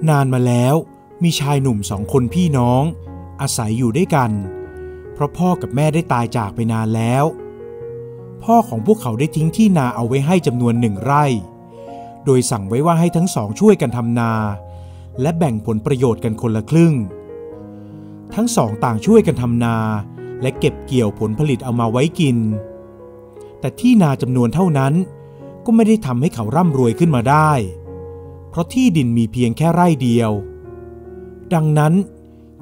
นานมาแล้วมีชายหนุ่ม2 คนพี่น้องอาศัยอยู่ด้วยกันเพราะพ่อกับแม่ได้ตายจากไปนานแล้วพ่อของพวกเขาได้ทิ้งที่นาเอาไว้ให้จำนวน1 ไร่โดยสั่งไว้ว่าให้ทั้งสองช่วยกันทำนาและแบ่งผลประโยชน์กันคนละครึ่งทั้งสองต่างช่วยกันทำนาและเก็บเกี่ยวผลผลิตเอามาไว้กินแต่ที่นาจำนวนเท่านั้นก็ไม่ได้ทำให้เขาร่ำรวยขึ้นมาได้เพราะที่ดินมีเพียงแค่ไร่เดียวดังนั้น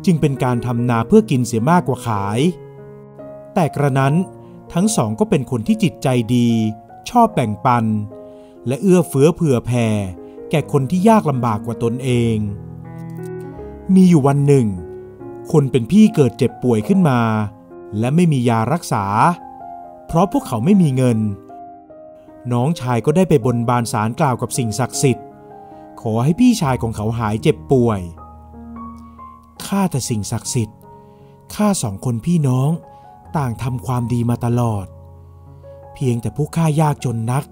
จึงเป็นการทำนาเพื่อกินเสียมากกว่าขายแต่กระนั้นทั้งสองก็เป็นคนที่จิตใจดีชอบแบ่งปันและเอื้อเฟื้อเผื่อแผ่แก่คนที่ยากลำบากกว่าตนเองมีอยู่วันหนึ่งคนเป็นพี่เกิดเจ็บป่วยขึ้นมาและไม่มียารักษาเพราะพวกเขาไม่มีเงินน้องชายก็ได้ไปบนบานศาลกล่าวกับสิ่งศักดิ์สิทธิ์ขอให้พี่ชายของเขาหายเจ็บป่วยข้าแต่สิ่งศักดิ์สิทธิ์ข้า2 คนพี่น้องต่างทำความดีมาตลอดเพียงแต่พวกข้ายากจนนัก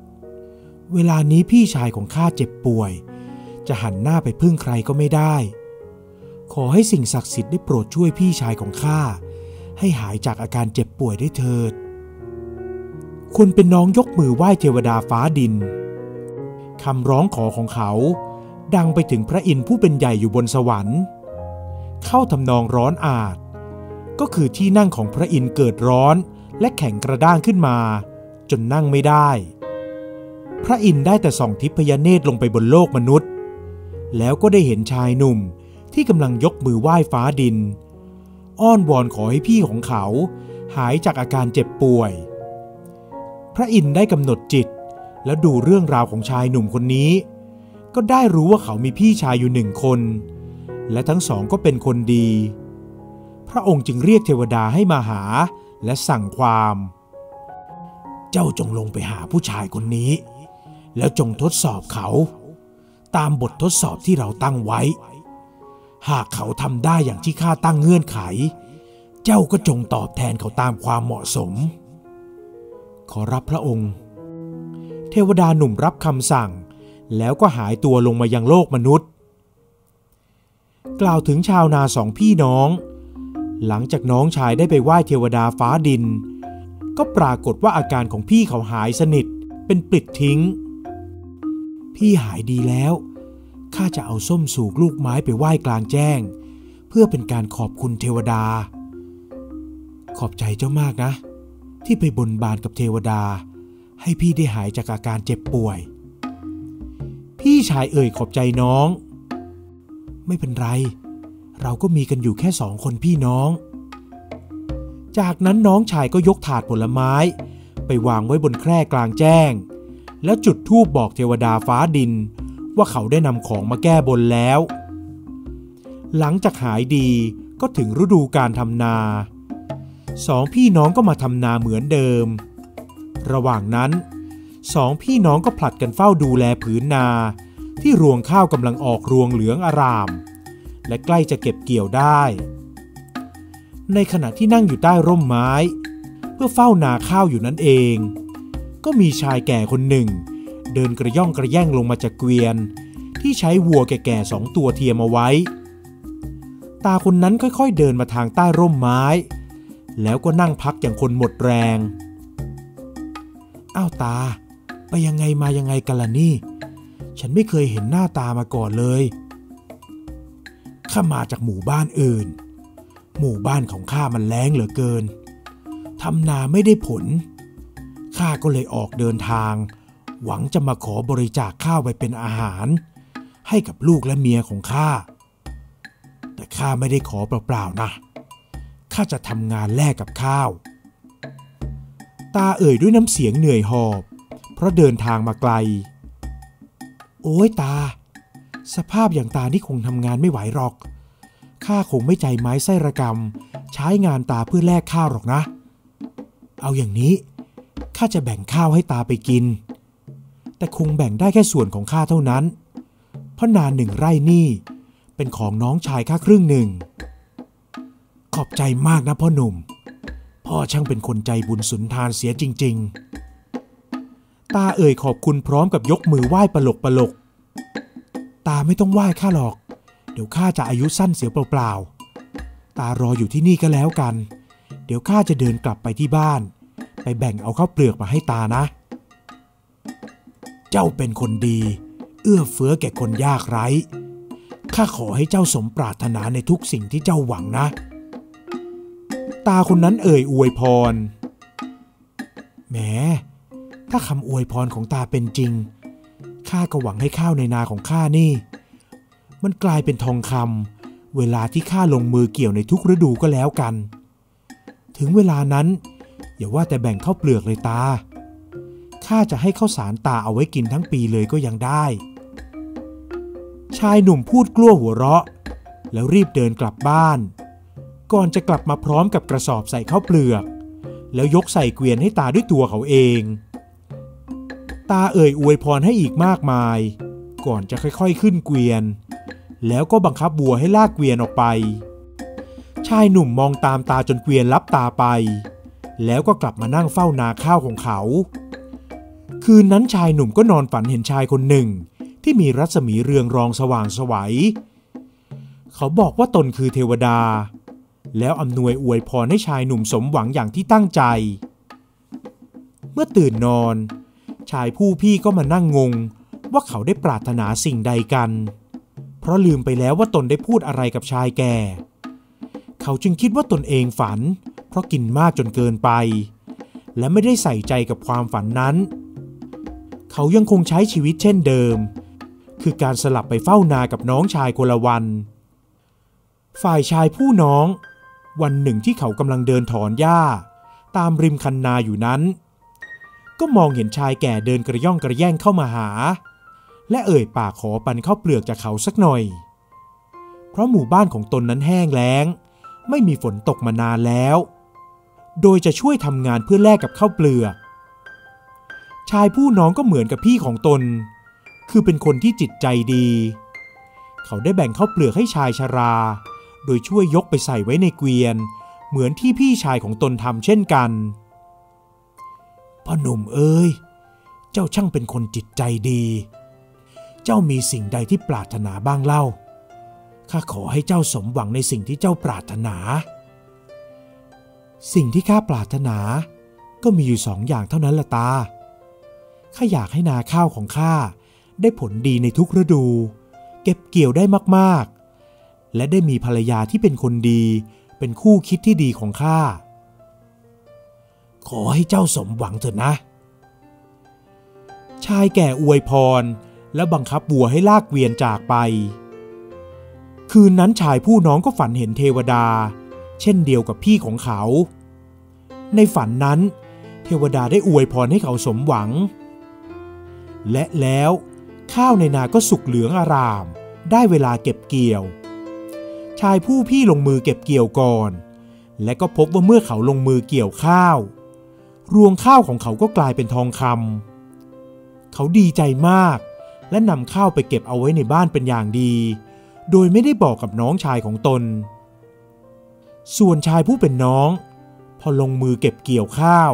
เวลานี้พี่ชายของข้าเจ็บป่วยจะหันหน้าไปพึ่งใครก็ไม่ได้ขอให้สิ่งศักดิ์สิทธิ์ได้โปรดช่วยพี่ชายของข้าให้หายจากอาการเจ็บป่วยได้เถิดคนเป็นน้องยกมือไหว้เทวดาฟ้าดินคำร้องขอของเขาดังไปถึงพระอินทร์ผู้เป็นใหญ่อยู่บนสวรรค์เข้าทำนองร้อนอาจก็คือที่นั่งของพระอินทร์เกิดร้อนและแข็งกระด้างขึ้นมาจนนั่งไม่ได้พระอินทร์ได้แต่ส่องทิพยเนตรลงไปบนโลกมนุษย์แล้วก็ได้เห็นชายหนุ่มที่กำลังยกมือไหว้ฟ้าดินอ้อนวอนขอให้พี่ของเขาหายจากอาการเจ็บป่วยพระอินทร์ได้กำหนดจิตแล้วดูเรื่องราวของชายหนุ่มคนนี้ก็ได้รู้ว่าเขามีพี่ชายอยู่1 คนและทั้งสองก็เป็นคนดีพระองค์จึงเรียกเทวดาให้มาหาและสั่งความเจ้าจงลงไปหาผู้ชายคนนี้แล้วจงทดสอบเขาตามบททดสอบที่เราตั้งไว้หากเขาทำได้อย่างที่ข้าตั้งเงื่อนไขเจ้าก็จงตอบแทนเขาตามความเหมาะสมขอรับพระองค์เทวดาหนุ่มรับคำสั่งแล้วก็หายตัวลงมายังโลกมนุษย์กล่าวถึงชาวนา2 พี่น้องหลังจากน้องชายได้ไปไหว้เทวดาฟ้าดินก็ปรากฏว่าอาการของพี่เขาหายสนิทเป็นปลิดทิ้งพี่หายดีแล้วข้าจะเอาส้มสูกลูกไม้ไปไหว้กลางแจ้งเพื่อเป็นการขอบคุณเทวดาขอบใจเจ้ามากนะที่ไปบนบานกับเทวดาให้พี่ได้หายจากอาการเจ็บป่วยพี่ชายเอ่ยขอบใจน้องไม่เป็นไรเราก็มีกันอยู่แค่2 คนพี่น้องจากนั้นน้องชายก็ยกถาดผลไม้ไปวางไว้บนแคร่กลางแจ้งแล้วจุดธูปบอกเทวดาฟ้าดินว่าเขาได้นำของมาแก้บนแล้วหลังจากหายดีก็ถึงฤดูการทำนา2 พี่น้องก็มาทำนาเหมือนเดิมระหว่างนั้น2 พี่น้องก็ผลัดกันเฝ้าดูแลผืนนาที่รวงข้าวกำลังออกรวงเหลืองอารามและใกล้จะเก็บเกี่ยวได้ในขณะที่นั่งอยู่ใต้ร่มไม้เพื่อเฝ้านาข้าวอยู่นั่นเองก็มีชายแก่คนหนึ่งเดินกระย่องกระแย่งลงมาจากเกวียนที่ใช้วัวแก่ๆ2 ตัวเทียมเอาไว้ตาคนนั้นค่อยๆเดินมาทางใต้ร่มไม้แล้วก็นั่งพักอย่างคนหมดแรงอ้าวตาไปยังไงมายังไงกันล่ะนี่ฉันไม่เคยเห็นหน้าตามาก่อนเลยข้ามาจากหมู่บ้านอื่นหมู่บ้านของข้ามันแล้งเหลือเกินทำนาไม่ได้ผลข้าก็เลยออกเดินทางหวังจะมาขอบริจาคข้าวไปเป็นอาหารให้กับลูกและเมียของข้าแต่ข้าไม่ได้ขอเปล่าๆนะข้าจะทำงานแลกกับข้าวตาเอ่ยด้วยน้ำเสียงเหนื่อยหอบเพราะเดินทางมาไกลโอ้ยตาสภาพอย่างตานี่คงทำงานไม่ไหวหรอกข้าคงไม่ใจไม้ไส้ระกำใช้งานตาเพื่อแลกข้าวหรอกนะเอาอย่างนี้ข้าจะแบ่งข้าวให้ตาไปกินแต่คงแบ่งได้แค่ส่วนของข้าเท่านั้นเพราะนา1 ไร่นี่เป็นของน้องชายข้าครึ่งหนึ่งขอบใจมากนะพ่อหนุ่มพ่อช่างเป็นคนใจบุญสุนทานเสียจริงๆตาเอ่ยขอบคุณพร้อมกับยกมือไหว้ปลกตาไม่ต้องไหว้ข้าหรอก เดี๋ยวข้าจะอายุสั้นเสียเปล่าๆตารออยู่ที่นี่ก็แล้วกันเดี๋ยวข้าจะเดินกลับไปที่บ้านไปแบ่งเอาข้าวเปลือกมาให้ตานะเจ้าเป็นคนดีเอื้อเฟื้อแก่คนยากไร้ข้าขอให้เจ้าสมปรารถนาในทุกสิ่งที่เจ้าหวังนะตาคนนั้นเอ่ยอวยพรแหมถ้าคำอวยพรของตาเป็นจริงข้าก็หวังให้ข้าวในนาของข้านี่มันกลายเป็นทองคำเวลาที่ข้าลงมือเกี่ยวในทุกฤดูก็แล้วกันถึงเวลานั้นอย่าว่าแต่แบ่งข้าวเปลือกเลยตาข้าจะให้ข้าวสารตาเอาไว้กินทั้งปีเลยก็ยังได้ชายหนุ่มพูดกลั้วหัวเราะแล้วรีบเดินกลับบ้านก่อนจะกลับมาพร้อมกับกระสอบใส่ข้าวเปลือกแล้วยกใส่เกวียนให้ตาด้วยตัวเขาเองตาเอ่ยอวยพรให้อีกมากมายก่อนจะค่อยๆขึ้นเกวียนแล้วก็บังคับวัวให้ลากเกวียนออกไปชายหนุ่มมองตามตาจนเกวียนลับตาไปแล้วก็กลับมานั่งเฝ้านาข้าวของเขาคืนนั้นชายหนุ่มก็นอนฝันเห็นชายคนหนึ่งที่มีรัศมีเรืองรองสว่างไสวเขาบอกว่าตนคือเทวดาแล้วอำนวยอวยพรให้ชายหนุ่มสมหวังอย่างที่ตั้งใจเมื่อตื่นนอนชายผู้พี่ก็มานั่งงงว่าเขาได้ปรารถนาสิ่งใดกันเพราะลืมไปแล้วว่าตนได้พูดอะไรกับชายแก่เขาจึงคิดว่าตนเองฝันเพราะกินมากจนเกินไปและไม่ได้ใส่ใจกับความฝันนั้นเขายังคงใช้ชีวิตเช่นเดิมคือการสลับไปเฝ้านากับน้องชายคนละวันฝ่ายชายผู้น้องวันหนึ่งที่เขากำลังเดินถอนหญ้าตามริมคันนาอยู่นั้นก็มองเห็นชายแก่เดินกระย่องกระแย่งเข้ามาหาและเอ่ยปากขอปันข้าวเปลือกจากเขาสักหน่อยเพราะหมู่บ้านของตนนั้นแห้งแล้งไม่มีฝนตกมานานแล้วโดยจะช่วยทำงานเพื่อแลกกับข้าวเปลือกชายผู้น้องก็เหมือนกับพี่ของตนคือเป็นคนที่จิตใจดีเขาได้แบ่งข้าวเปลือกให้ชายชราโดยช่วยยกไปใส่ไว้ในเกวียนเหมือนที่พี่ชายของตนทำเช่นกันพ่อหนุ่มเอ้ยเจ้าช่างเป็นคนจิตใจดีเจ้ามีสิ่งใดที่ปรารถนาบ้างเล่าข้าขอให้เจ้าสมหวังในสิ่งที่เจ้าปรารถนาสิ่งที่ข้าปรารถนาก็มีอยู่2 อย่างเท่านั้นละตาข้าอยากให้นาข้าวของข้าได้ผลดีในทุกฤดูเก็บเกี่ยวได้มากๆและได้มีภรรยาที่เป็นคนดีเป็นคู่คิดที่ดีของข้าขอให้เจ้าสมหวังเถิดนะชายแก่อวยพรและบังคับวัวให้ลากเกวียนจากไปคืนนั้นชายผู้น้องก็ฝันเห็นเทวดาเช่นเดียวกับพี่ของเขาในฝันนั้นเทวดาได้อวยพรให้เขาสมหวังและแล้วข้าวในนาก็สุกเหลืองอร่ามได้เวลาเก็บเกี่ยวชายผู้พี่ลงมือเก็บเกี่ยวก่อนและก็พบว่าเมื่อเขาลงมือเกี่ยวข้าวรวงข้าวของเขาก็กลายเป็นทองคำเขาดีใจมากและนำข้าวไปเก็บเอาไว้ในบ้านเป็นอย่างดีโดยไม่ได้บอกกับน้องชายของตนส่วนชายผู้เป็นน้องพอลงมือเก็บเกี่ยวข้าว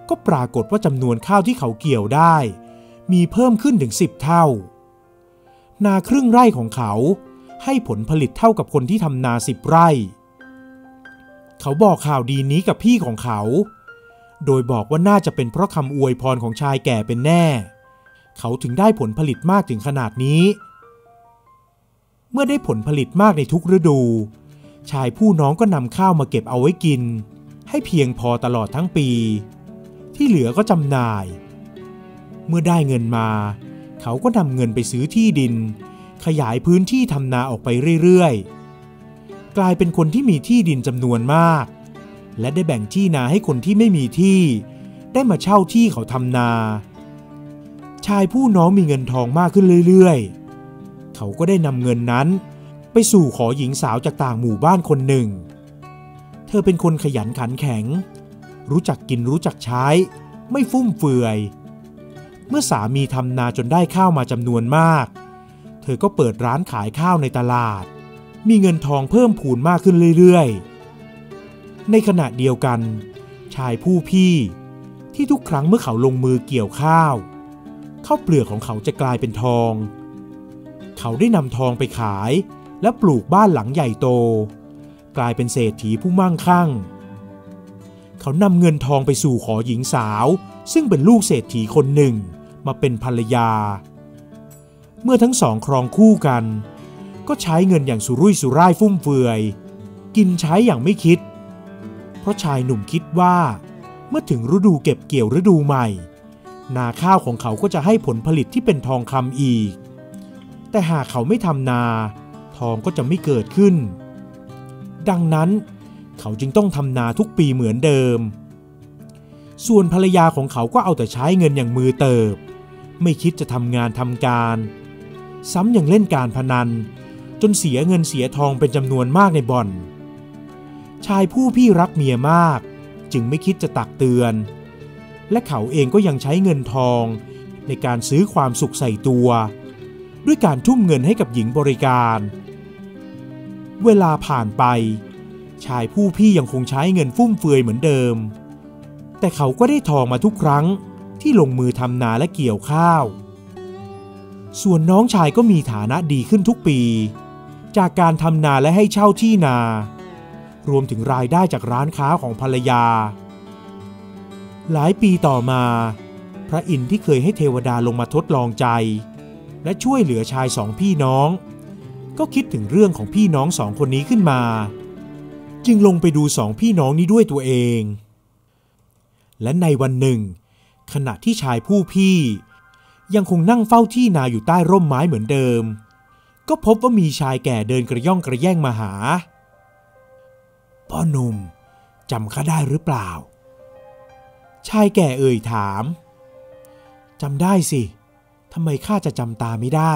ก็ปรากฏว่าจำนวนข้าวที่เขาเกี่ยวได้มีเพิ่มขึ้นถึง10 เท่านาครึ่งไร่ของเขาให้ผลผลิตเท่ากับคนที่ทำนา10 ไร่เขาบอกข่าวดีนี้กับพี่ของเขาโดยบอกว่าน่าจะเป็นเพราะคำอวยพรของชายแก่เป็นแน่เขาถึงได้ผลผลิตมากถึงขนาดนี้เมื่อได้ผลผลิตมากในทุกฤดูชายผู้น้องก็นำข้าวมาเก็บเอาไว้กินให้เพียงพอตลอดทั้งปีที่เหลือก็จำหน่ายเมื่อได้เงินมาเขาก็นำเงินไปซื้อที่ดินขยายพื้นที่ทำนาออกไปเรื่อยๆกลายเป็นคนที่มีที่ดินจำนวนมากและได้แบ่งที่นาให้คนที่ไม่มีที่ได้มาเช่าที่เขาทำนาชายผู้น้องมีเงินทองมากขึ้นเรื่อยๆเขาก็ได้นำเงินนั้นไปสู่ขอหญิงสาวจากต่างหมู่บ้านคนหนึ่งเธอเป็นคนขยันขันแข็งรู้จักกินรู้จักใช้ไม่ฟุ่มเฟือยเมื่อสามีทำนาจนได้ข้าวมาจำนวนมากเธอก็เปิดร้านขายข้าวในตลาดมีเงินทองเพิ่มพูนมากขึ้นเรื่อยๆในขณะเดียวกันชายผู้พี่ที่ทุกครั้งเมื่อเขาลงมือเกี่ยวข้าวเปลือกของเขาจะกลายเป็นทองเขาได้นำทองไปขาย และปลูกบ้านหลังใหญ่โตกลายเป็นเศรษฐีผู้มั่งคั่งเขานำเงินทองไปสู่ขอหญิงสาวซึ่งเป็นลูกเศรษฐีคนหนึ่งมาเป็นภรรยาเมื่อทั้งสองครองคู่กันก็ใช้เงินอย่างสุรุ่ยสุร่ายฟุ่มเฟือยกินใช้อย่างไม่คิดเพราะชายหนุ่มคิดว่าเมื่อถึงฤดูเก็บเกี่ยวฤดูใหม่นาข้าวของเขาก็จะให้ผลผลิตที่เป็นทองคำอีกแต่หากเขาไม่ทำนาทองก็จะไม่เกิดขึ้นดังนั้นเขาจึงต้องทำนาทุกปีเหมือนเดิมส่วนภรรยาของเขาก็เอาแต่ใช้เงินอย่างมือเติบไม่คิดจะทำงานทำการซ้ำยังเล่นการพนันจนเสียเงินเสียทองเป็นจำนวนมากในบ่อนชายผู้พี่รักเมียมากจึงไม่คิดจะตักเตือนและเขาเองก็ยังใช้เงินทองในการซื้อความสุขใส่ตัวด้วยการทุ่มเงินให้กับหญิงบริการเวลาผ่านไปชายผู้พี่ยังคงใช้เงินฟุ่มเฟือยเหมือนเดิมแต่เขาก็ได้ทองมาทุกครั้งที่ลงมือทำนาและเกี่ยวข้าวส่วนน้องชายก็มีฐานะดีขึ้นทุกปีจากการทำนาและให้เช่าที่นารวมถึงรายได้จากร้านค้าของภรรยาหลายปีต่อมาพระอินทร์ที่เคยให้เทวดาลงมาทดลองใจและช่วยเหลือชายสองพี่น้องก็คิดถึงเรื่องของพี่น้องสองคนนี้ขึ้นมาจึงลงไปดูสองพี่น้องนี้ด้วยตัวเองและในวันหนึ่งขณะที่ชายผู้พี่ยังคงนั่งเฝ้าที่นาอยู่ใต้ร่มไม้เหมือนเดิมก็พบว่ามีชายแก่เดินกระย่องกระแย่งมาหาพ่อหนุ่มจำข้าได้หรือเปล่าชายแก่เอ่ยถามจำได้สิทำไมข้าจะจำตาไม่ได้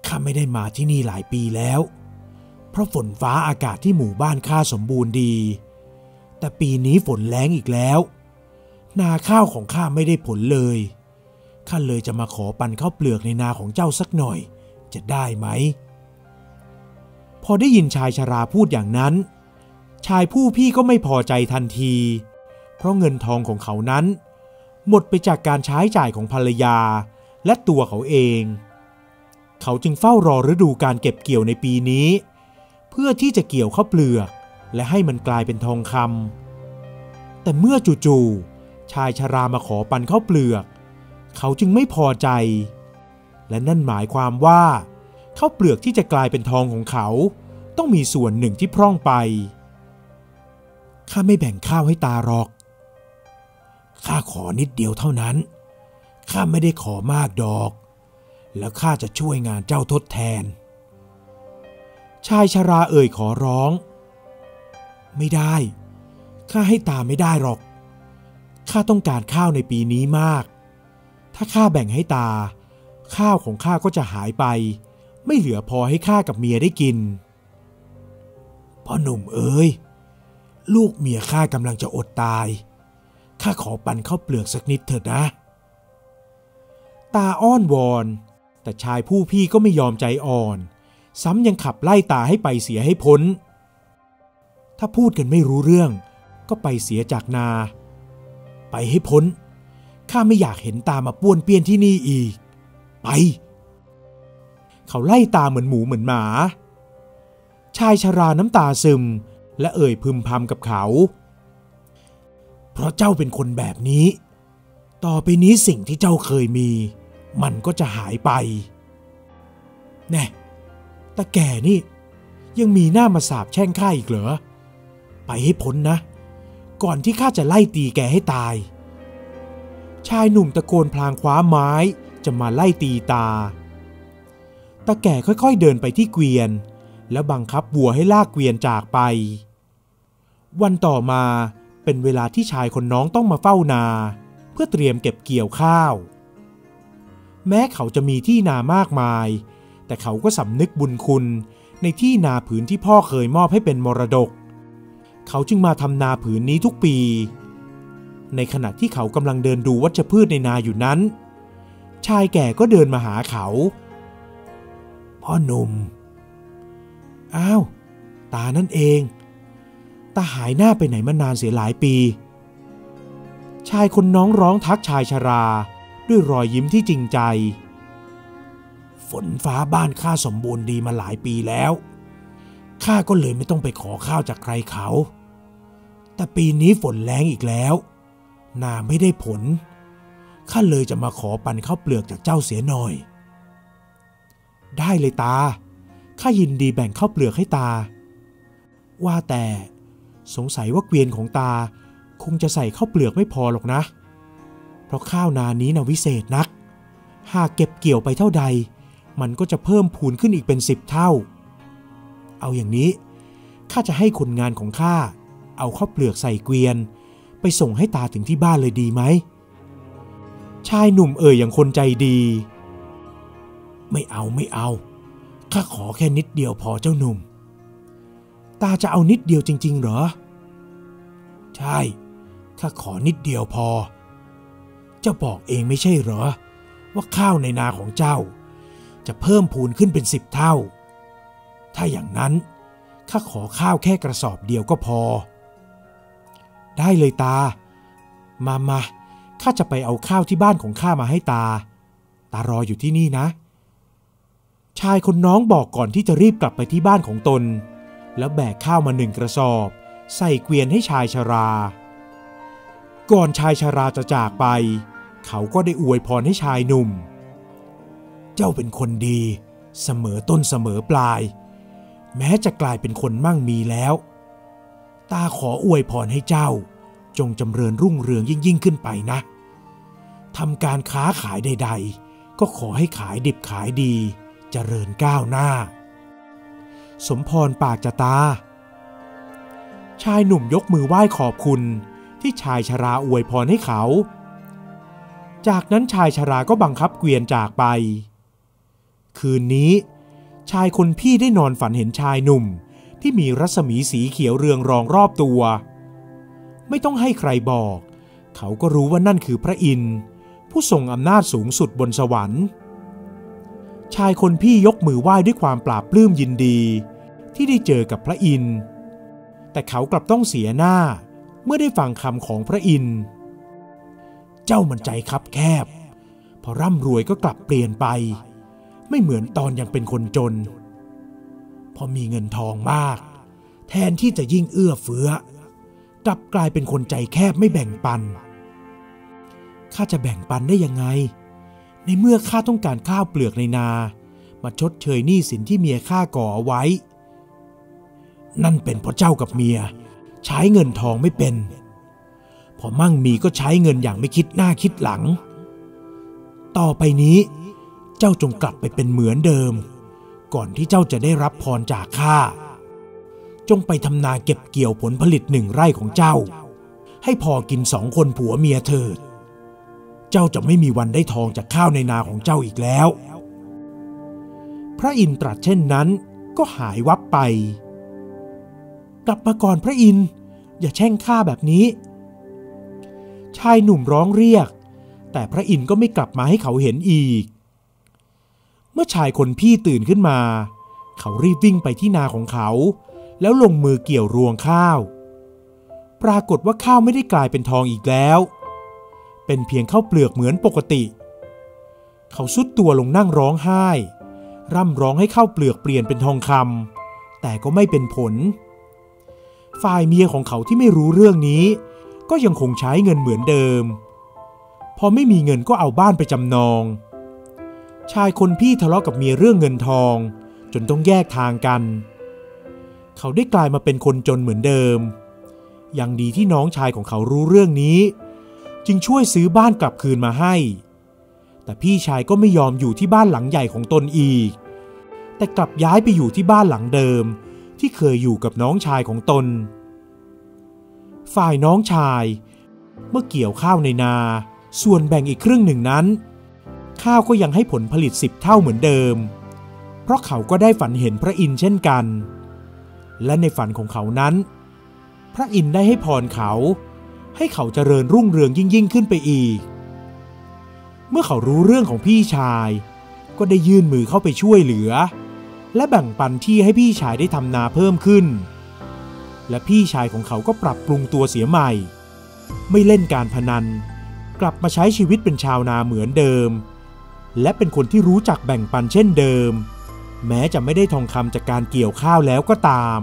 ข้าไม่ได้มาที่นี่หลายปีแล้วเพราะฝนฟ้าอากาศที่หมู่บ้านข้าสมบูรณ์ดีแต่ปีนี้ฝนแล้งอีกแล้วนาข้าวของข้าไม่ได้ผลเลยข้าเลยจะมาขอปันข้าวเปลือกในนาของเจ้าสักหน่อยจะได้ไหมพอได้ยินชายชราพูดอย่างนั้นชายผู้พี่ก็ไม่พอใจทันทีเพราะเงินทองของเขานั้นหมดไปจากการใช้จ่ายของภรรยาและตัวเขาเองเขาจึงเฝ้ารอฤดูการเก็บเกี่ยวในปีนี้เพื่อที่จะเกี่ยวข้าวเปลือกและให้มันกลายเป็นทองคำแต่เมื่อจู่ๆชายชรามาขอปันข้าวเปลือกเขาจึงไม่พอใจและนั่นหมายความว่าข้าวเปลือกที่จะกลายเป็นทองของเขาต้องมีส่วนหนึ่งที่พร่องไปข้าไม่แบ่งข้าวให้ตาหรอกข้าขอนิดเดียวเท่านั้นข้าไม่ได้ขอมากดอกแล้วข้าจะช่วยงานเจ้าทดแทนชายชราเอ่ยขอร้องไม่ได้ข้าให้ตาไม่ได้หรอกข้าต้องการข้าวในปีนี้มากถ้าข้าแบ่งให้ตาข้าวของข้าก็จะหายไปไม่เหลือพอให้ข้ากับเมียได้กินพ่อหนุ่มเอ๋ยลูกเมียข้ากำลังจะอดตายข้าขอปันข้าวเปลือกสักนิดเถิดนะตาอ้อนวอนแต่ชายผู้พี่ก็ไม่ยอมใจอ่อนซ้ำยังขับไล่ตาให้ไปเสียให้พ้นถ้าพูดกันไม่รู้เรื่องก็ไปเสียจากนาไปให้พ้นข้าไม่อยากเห็นตามาป้วนเปี้ยนที่นี่อีกไปเขาไล่ตาเหมือนหมูเหมือนหมาชายชราน้ำตาซึมและเอ่ยพึมพำกับเขาเพราะเจ้าเป็นคนแบบนี้ต่อไปนี้สิ่งที่เจ้าเคยมีมันก็จะหายไปแน่ตาแก่นี่ยังมีหน้ามาสาปแช่งข้าอีกเหรอไปให้พ้นนะก่อนที่ข้าจะไล่ตีแกให้ตายชายหนุ่มตะโกนพลางคว้าไม้จะมาไล่ตีตาแก่ค่อยๆเดินไปที่เกวียนแล้วบังคับวัวให้ลากเกวียนจากไปวันต่อมาเป็นเวลาที่ชายคนน้องต้องมาเฝ้านาเพื่อเตรียมเก็บเกี่ยวข้าวแม้เขาจะมีที่นามากมายแต่เขาก็สำนึกบุญคุณในที่นาผืนที่พ่อเคยมอบให้เป็นมรดกเขาจึงมาทำนาผืนนี้ทุกปีในขณะที่เขากำลังเดินดูวัชพืชในนาอยู่นั้นชายแก่ก็เดินมาหาเขาพ่อหนุ่มอ้าวตานั่นเองตาหายหน้าไปไหนมานานเสียหลายปีชายคนน้องร้องทักชายชราด้วยรอยยิ้มที่จริงใจ ฝนฟ้าบ้านข้าสมบูรณ์ดีมาหลายปีแล้วข้าก็เลยไม่ต้องไปขอข้าวจากใครเขาแต่ปีนี้ฝนแล้งอีกแล้วนาไม่ได้ผลข้าเลยจะมาขอปันข้าวเปลือกจากเจ้าเสียหน่อยได้เลยตาข้ายินดีแบ่งข้าวเปลือกให้ตาว่าแต่สงสัยว่าเกวียนของตาคงจะใส่ข้าวเปลือกไม่พอหรอกนะเพราะข้าวนานี้วิเศษนักหากเก็บเกี่ยวไปเท่าใดมันก็จะเพิ่มพูนขึ้นอีกเป็น10 เท่าเอาอย่างนี้ข้าจะให้คนงานของข้าเอาข้าวเปลือกใส่เกวียนไปส่งให้ตาถึงที่บ้านเลยดีไหมชายหนุ่มอย่างคนใจดีไม่เอาข้าขอแค่นิดเดียวพอเจ้าหนุ่มตาจะเอานิดเดียวจริงๆเหรอใช่ข้าขอนิดเดียวพอเจ้าบอกเองไม่ใช่เหรอว่าข้าวในนาของเจ้าจะเพิ่มพูนขึ้นเป็น10 เท่าถ้าอย่างนั้นข้าขอข้าวแค่กระสอบเดียวก็พอได้เลยตามาข้าจะไปเอาข้าวที่บ้านของข้ามาให้ตารออยู่ที่นี่นะชายคนน้องบอกก่อนที่จะรีบกลับไปที่บ้านของตนแล้วแบกข้าวมา1 กระสอบใส่เกวียนให้ชายชราก่อนชายชราจะจากไปเขาก็ได้อวยพรให้ชายหนุ่มเจ้าเป็นคนดีเสมอต้นเสมอปลายแม้จะกลายเป็นคนมั่งมีแล้วตาขออวยพรให้เจ้าจงจำเริญรุ่งเรืองยิ่งขึ้นไปนะทำการค้าขายใดๆก็ขอให้ขายดิบขายดีเจริญก้าวหน้าสมพรปากจะตาชายหนุ่มยกมือไหว้ขอบคุณที่ชายชราอวยพรให้เขาจากนั้นชายชราก็บังคับเกวียนจากไปคืนนี้ชายคนพี่ได้นอนฝันเห็นชายหนุ่มที่มีรัศมีสีเขียวเรืองรองรอบตัวไม่ต้องให้ใครบอกเขาก็รู้ว่านั่นคือพระอินทร์ผู้ทรงอำนาจสูงสุดบนสวรรค์ชายคนพี่ยกมือไหว้ด้วยความปราบปลื้มยินดีที่ได้เจอกับพระอินทร์แต่เขากลับต้องเสียหน้าเมื่อได้ฟังคำของพระอินทร์เจ้ามันใจคับแคบพอร่ำรวยก็กลับเปลี่ยนไปไม่เหมือนตอนยังเป็นคนจนพอมีเงินทองมากแทนที่จะยิ่งเอื้อเฟื้อกลับกลายเป็นคนใจแคบไม่แบ่งปันข้าจะแบ่งปันได้ยังไงในเมื่อข้าต้องการข้าวเปลือกในนามาชดเชยหนี้สินที่เมียข้าก่อเอาไว้นั่นเป็นเพราะเจ้ากับเมียใช้เงินทองไม่เป็นพอมั่งมีก็ใช้เงินอย่างไม่คิดหน้าคิดหลังต่อไปนี้เจ้าจงกลับไปเป็นเหมือนเดิมก่อนที่เจ้าจะได้รับพรจากข้าจงไปทำนาเก็บเกี่ยวผลผลิต1 ไร่ของเจ้าให้พอกิน2 คนผัวเมียเถิดเจ้าจะไม่มีวันได้ทองจากข้าวในนาของเจ้าอีกแล้วพระอินทร์ตรัสเช่นนั้นก็หายวับไปกลับมาก่อนพระอินทร์อย่าแช่งข้าแบบนี้ชายหนุ่มร้องเรียกแต่พระอินทร์ก็ไม่กลับมาให้เขาเห็นอีกเมื่อชายคนพี่ตื่นขึ้นมาเขารีบวิ่งไปที่นาของเขาแล้วลงมือเกี่ยวรวงข้าวปรากฏว่าข้าวไม่ได้กลายเป็นทองอีกแล้วเป็นเพียงข้าวเปลือกเหมือนปกติเขาซุดตัวลงนั่งร้องไห้ร่ำร้องให้ข้าวเปลือกเปลี่ยนเป็นทองคำแต่ก็ไม่เป็นผลฝ่ายเมียของเขาที่ไม่รู้เรื่องนี้ก็ยังคงใช้เงินเหมือนเดิมพอไม่มีเงินก็เอาบ้านไปจำนองชายคนพี่ทะเลาะกับเมียเรื่องเงินทองจนต้องแยกทางกันเขาได้กลายมาเป็นคนจนเหมือนเดิมยังดีที่น้องชายของเขารู้เรื่องนี้จึงช่วยซื้อบ้านกลับคืนมาให้แต่พี่ชายก็ไม่ยอมอยู่ที่บ้านหลังใหญ่ของตนอีกแต่กลับย้ายไปอยู่ที่บ้านหลังเดิมที่เคยอยู่กับน้องชายของตนฝ่ายน้องชายเมื่อเกี่ยวข้าวในนาส่วนแบ่งอีกครึ่งหนึ่งนั้นข้าวก็ยังให้ผลผลิต10 เท่าเหมือนเดิมเพราะเขาก็ได้ฝันเห็นพระอินทร์เช่นกันและในฝันของเขานั้นพระอินทร์ได้ให้พรเขาให้เขาเจริญรุ่งเรืองยิ่งขึ้นไปอีกเมื่อเขารู้เรื่องของพี่ชายก็ได้ยื่นมือเข้าไปช่วยเหลือและแบ่งปันที่ให้พี่ชายได้ทำนาเพิ่มขึ้นและพี่ชายของเขาก็ปรับปรุงตัวเสียใหม่ไม่เล่นการพนันกลับมาใช้ชีวิตเป็นชาวนาเหมือนเดิม และเป็นคนที่รู้จักแบ่งปันเช่นเดิมแม้จะไม่ได้ทองคำจากการเกี่ยวข้าวแล้วก็ตาม